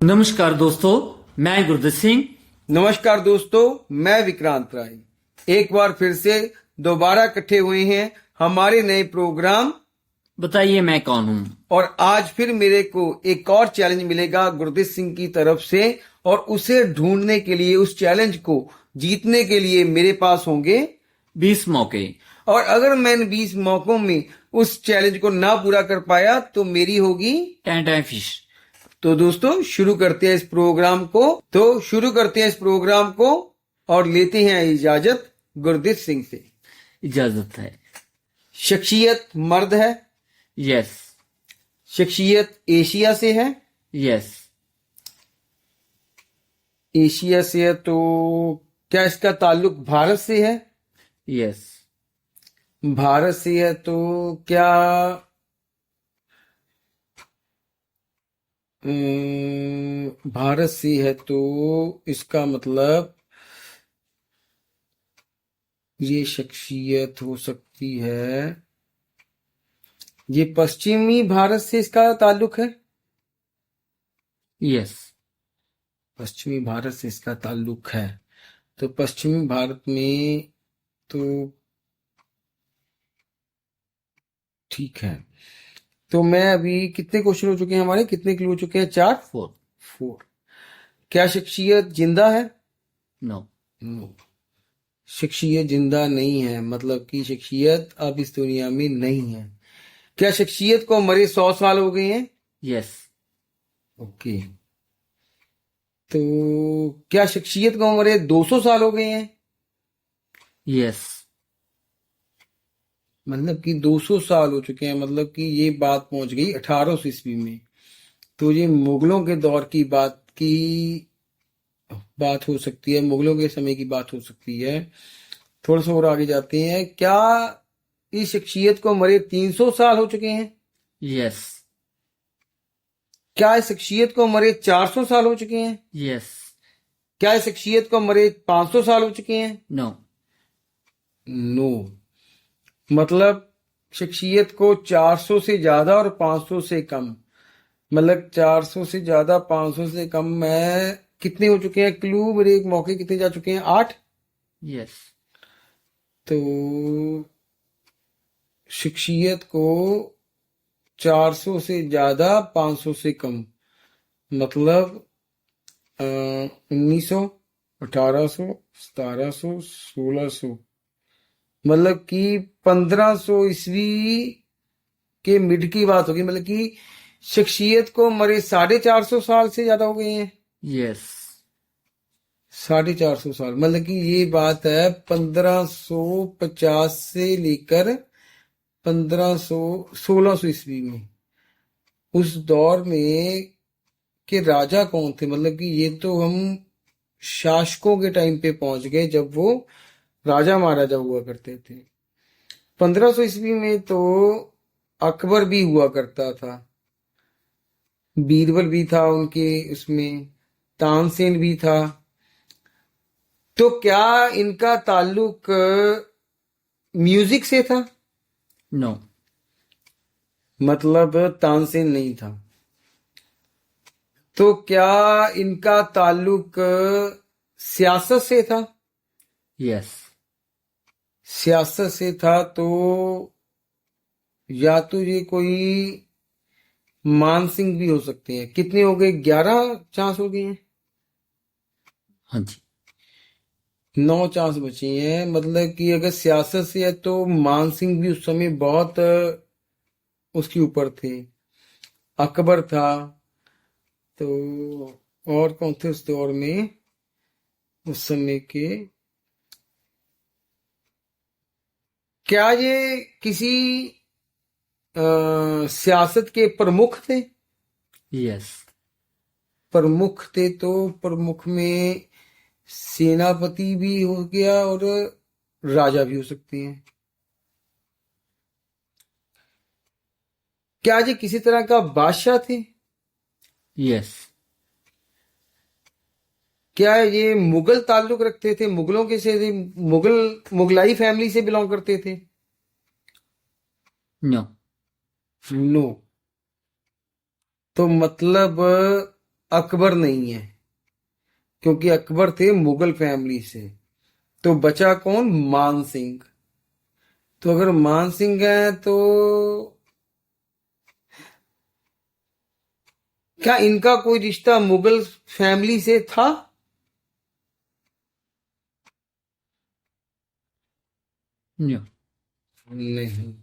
नमस्कार दोस्तों, मैं गुरदीप सिंह। नमस्कार दोस्तों, मैं विक्रांत राय। एक बार फिर से दोबारा इकट्ठे हुए हैं हमारे नए प्रोग्राम। बताइए मैं कौन हूँ। और आज फिर मेरे को एक और चैलेंज मिलेगा गुरदीप सिंह की तरफ से, और उसे ढूंढने के लिए, उस चैलेंज को जीतने के लिए मेरे पास होंगे 20 मौके। और अगर मैंने 20 मौकों में उस चैलेंज को ना पूरा कर पाया तो मेरी होगी टैं फिश। तो दोस्तों शुरू करते हैं इस प्रोग्राम को और लेते हैं इजाजत गुरदीप सिंह से। इजाजत है। शख्सियत मर्द है। यस। शख्सियत एशिया से है। यस। एशिया से है तो क्या इसका ताल्लुक भारत से है? यस। भारत से है तो क्या भारत से है तो इसका मतलब ये शख्सियत हो सकती है, ये पश्चिमी भारत से इसका ताल्लुक है। यस। पश्चिमी भारत से इसका ताल्लुक है तो पश्चिमी भारत में तो ठीक है। तो मैं अभी कितने क्वेश्चन हो चुके हैं हमारे, कितने क्लू हो चुके हैं? 4। 4। क्या शख्सियत जिंदा है? नो। नो। शख्सियत जिंदा नहीं है, मतलब कि शख्सियत अब इस दुनिया में नहीं है। क्या शख्सियत को मरे 100 साल हो गए हैं? यस। ओके। तो क्या शख्सियत को मरे 200 साल हो गए हैं? यस। मतलब कि 200 साल हो चुके हैं, मतलब कि ये बात पहुंच गई 1800 ईस्वी में। तो ये मुगलों के दौर की बात हो सकती है, मुगलों के समय की बात हो सकती है। थोड़ा सा और आगे जाते हैं। क्या इस शख्सियत को मरे 300 साल हो चुके हैं? यस। क्या इस शख्सियत को मरे 400 साल हो चुके हैं? यस। क्या इस शख्सियत को मरे 500 साल हो चुके हैं? नो। नो। मतलब शख्सियत को 400 से ज्यादा और 500 से कम, मतलब 400 से ज्यादा 500 से कम में कितने हो चुके हैं? क्लू मेरे एक मौके कितने जा चुके हैं? 8। यस। तो शख्सियत को 400 से ज्यादा 500 से कम, मतलब 1900, 1800, 1700, 1600, मतलब कि 1500 ईस्वी के मिड की बात होगी। मतलब कि शख्सियत को मरे 450 साल से ज्यादा हो गए हैं। यस। 450 साल, मतलब कि ये बात है 1550 से लेकर 1500, 1600 ईस्वी में। उस दौर में के राजा कौन थे? मतलब कि ये तो हम शासकों के टाइम पे पहुंच गए जब वो राजा महाराजा हुआ करते थे। 1500 ईस्वी में तो अकबर भी हुआ करता था, बीरबल भी था उनके उसमें, तानसेन भी था। तो क्या इनका ताल्लुक म्यूजिक से था? नो। मतलब तानसेन नहीं था। तो क्या इनका ताल्लुक सियासत से था? यस। सियासत से था तो या तो ये कोई मान सिंह भी हो सकते हैं। कितने हो गए? 11 चांस हो गए हैं। हाँ जी। 9 चांस बचे हैं। मतलब कि अगर सियासत से है तो मान सिंह भी उस समय बहुत उसके ऊपर थे। अकबर था। तो और कौन थे उस दौर में, उस समय के? क्या ये किसी सियासत के प्रमुख थे? यस। प्रमुख थे तो प्रमुख में सेनापति भी हो गया और राजा भी हो सकते हैं। क्या ये किसी तरह का बादशाह थे? यस। क्या ये मुगल ताल्लुक रखते थे? मुगलों के से थे? मुगलाई फैमिली से बिलोंग करते थे? नो। नो। तो मतलब अकबर नहीं है, क्योंकि अकबर थे मुगल फैमिली से। तो बचा कौन? मान सिंह। तो अगर मान सिंह है तो क्या इनका कोई रिश्ता मुगल फैमिली से था? No. नहीं।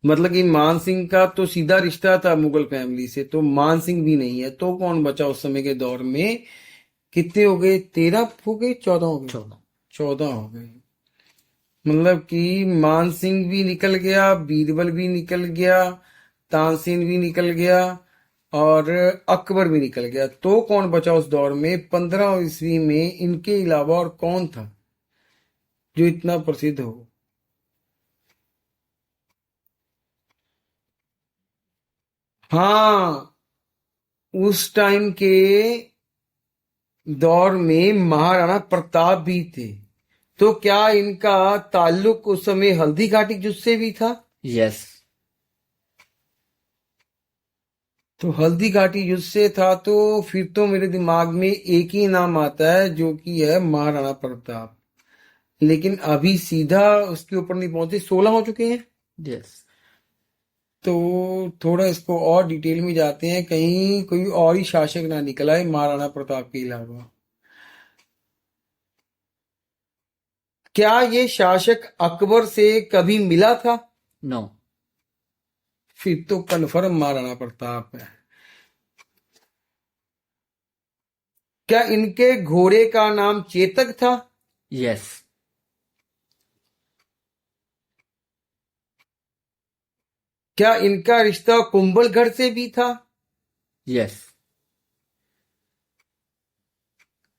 मतलब कि मान सिंह का तो सीधा रिश्ता था मुगल फैमिली से, तो मान सिंह भी नहीं है। तो कौन बचा उस समय के दौर में? कितने हो गए? 13 हो गए, 14 हो गए? 14. 14 हो गए। मतलब कि मान सिंह भी निकल गया, बीरबल भी निकल गया, तानसेन भी निकल गया, और अकबर भी निकल गया। तो कौन बचा उस दौर में 15 ईस्वी में इनके अलावा? और कौन था जो इतना प्रसिद्ध हो? हाँ, उस टाइम के दौर में महाराणा प्रताप भी थे। तो क्या इनका ताल्लुक उस समय हल्दी घाटी युद्ध से भी था? Yes. तो हल्दी घाटी युद्ध से था, तो फिर तो मेरे दिमाग में एक ही नाम आता है, जो कि है महाराणा प्रताप। लेकिन अभी सीधा उसके ऊपर नहीं पहुंचे, 16 हो चुके हैं। Yes. तो थोड़ा इसको और डिटेल में जाते हैं, कहीं कोई और ही शासक ना निकला है महाराणा प्रताप के अलावा। क्या ये शासक अकबर से कभी मिला था? No. फिर तो कन्फर्म महाराणा प्रताप है। क्या इनके घोड़े का नाम चेतक था? Yes. क्या इनका रिश्ता कुंभलगढ़ से भी था? Yes.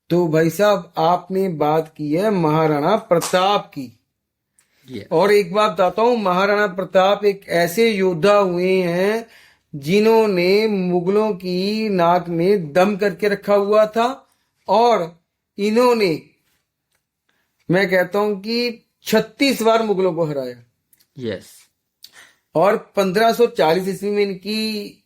तो भाई साहब, आपने बात की है महाराणा प्रताप की। Yes. और एक बात बताता हूं, महाराणा प्रताप एक ऐसे योद्धा हुए हैं जिन्होंने मुगलों की नाक में दम करके रखा हुआ था, और इन्होंने, मैं कहता हूं कि 36 बार मुगलों को हराया। Yes. और 1540 ईस्वी में इनकी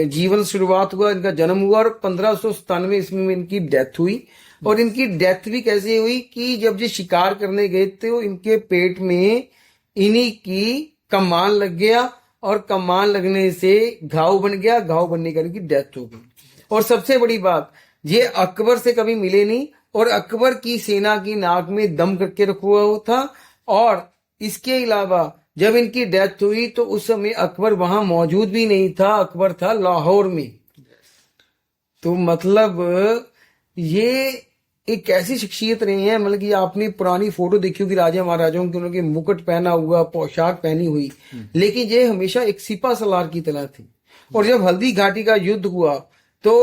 जीवन शुरुआत हुआ, इनका जन्म हुआ, और 1597 ईस्वी में इनकी डेथ हुई। और इनकी डेथ भी कैसे हुई कि जब ये शिकार करने गए तो इनके पेट में इन्हीं की कमान लग गया, और कमान लगने से घाव बन गया, घाव बनने का इनकी डेथ हो गई। और सबसे बड़ी बात, ये अकबर से कभी मिले नहीं, और अकबर की सेना की नाक में दम करके रखा हुआ था। और इसके अलावा जब इनकी डेथ हुई तो उस समय अकबर वहां मौजूद भी नहीं था, अकबर था लाहौर में। तो मतलब ये एक ऐसी शख्सियत रही है, मतलब कि आपने पुरानी फोटो देखी होगी राजा महाराजाओं की, उनके मुकुट पहना हुआ, पोशाक पहनी हुई, लेकिन ये हमेशा एक सिपा सलार की तरह थी। और जब हल्दी घाटी का युद्ध हुआ तो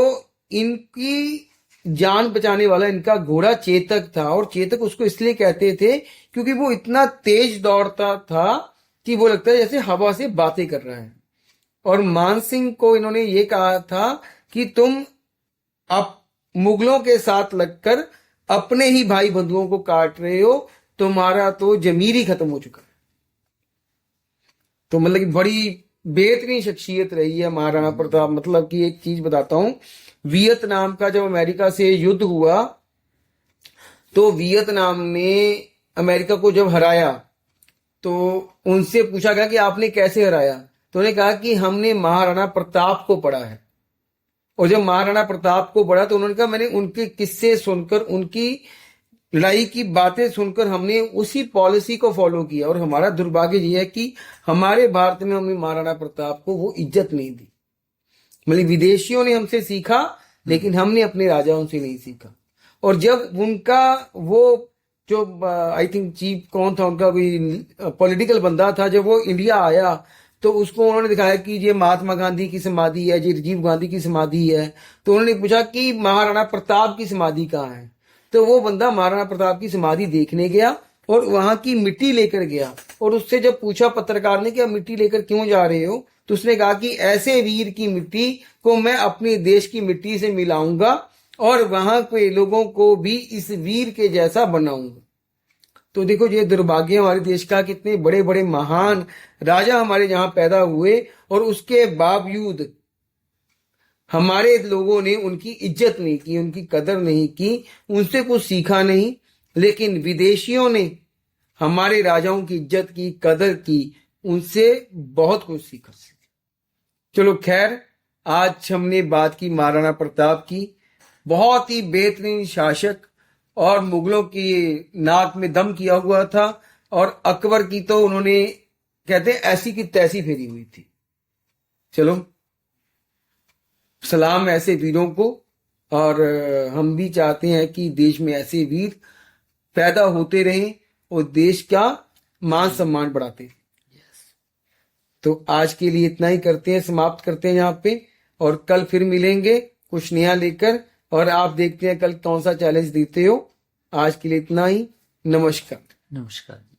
इनकी जान बचाने वाला इनका घोड़ा चेतक था। और चेतक उसको इसलिए कहते थे क्योंकि वो इतना तेज दौड़ता था कि वो लगता है जैसे हवा से बातें कर रहा है। और मान सिंह को इन्होंने ये कहा था कि तुम अब मुगलों के साथ लगकर अपने ही भाई बंधुओं को काट रहे हो, तुम्हारा तो जमीर ही खत्म हो चुका है। तो मतलब कि बड़ी बेहतरीन शख्सियत रही है महाराणा प्रताप। मतलब कि एक चीज बताता हूं, वियतनाम का जब अमेरिका से युद्ध हुआ तो वियतनाम ने अमेरिका को जब हराया तो उनसे पूछा गया कि आपने कैसे हराया, तो उन्होंने कहा कि हमने महाराणा प्रताप को पढ़ा है। और जब महाराणा प्रताप को पढ़ा तो उन्होंने कहा मैंने उनके किस्से सुनकर, उनकी लड़ाई की बातें सुनकर हमने उसी पॉलिसी को फॉलो किया। और हमारा दुर्भाग्य यह है कि हमारे भारत में हमने महाराणा प्रताप को वो इज्जत नहीं दी। मतलब विदेशियों ने हमसे सीखा, लेकिन हमने अपने राजाओं से नहीं सीखा। और जब उनका वो जो आई थिंक चीफ कौन था उनका, कोई पॉलिटिकल बंदा था, जब वो इंडिया आया तो उसको उन्होंने दिखाया कि ये महात्मा गांधी की समाधि है, ये राजीव गांधी की समाधि है। तो उन्होंने पूछा कि महाराणा प्रताप की समाधि कहाँ है, तो वो बंदा महाराणा प्रताप की समाधि देखने गया और वहां की मिट्टी लेकर गया। और उससे जब पूछा पत्रकार ने कि आप मिट्टी लेकर क्यों जा रहे हो, तो उसने कहा कि ऐसे वीर की मिट्टी को मैं अपने देश की मिट्टी से मिलाऊंगा और वहां के लोगों को भी इस वीर के जैसा बनाऊंगा। तो देखो ये दुर्भाग्य हमारे देश का, कितने बड़े बड़े महान राजा हमारे यहाँ पैदा हुए और उसके बावजूद हमारे लोगों ने उनकी इज्जत नहीं की, उनकी कदर नहीं की, उनसे कुछ सीखा नहीं, लेकिन विदेशियों ने हमारे राजाओं की इज्जत की, कदर की, उनसे बहुत कुछ सीखा। चलो खैर, आज हमने बात की महाराणा प्रताप की। बहुत ही बेहतरीन शासक, और मुगलों की नाक में दम किया हुआ था, और अकबर की तो उन्होंने कहते हैं ऐसी की तैसी फेरी हुई थी। चलो सलाम ऐसे वीरों को, और हम भी चाहते हैं कि देश में ऐसे वीर पैदा होते रहें और देश का मान सम्मान बढ़ाते रहें। तो आज के लिए इतना ही करते हैं, समाप्त करते हैं यहाँ पे, और कल फिर मिलेंगे कुछ नया लेकर, और आप देखते हैं कल कौन सा चैलेंज देते हो। आज के लिए इतना ही, नमस्कार। नमस्कार।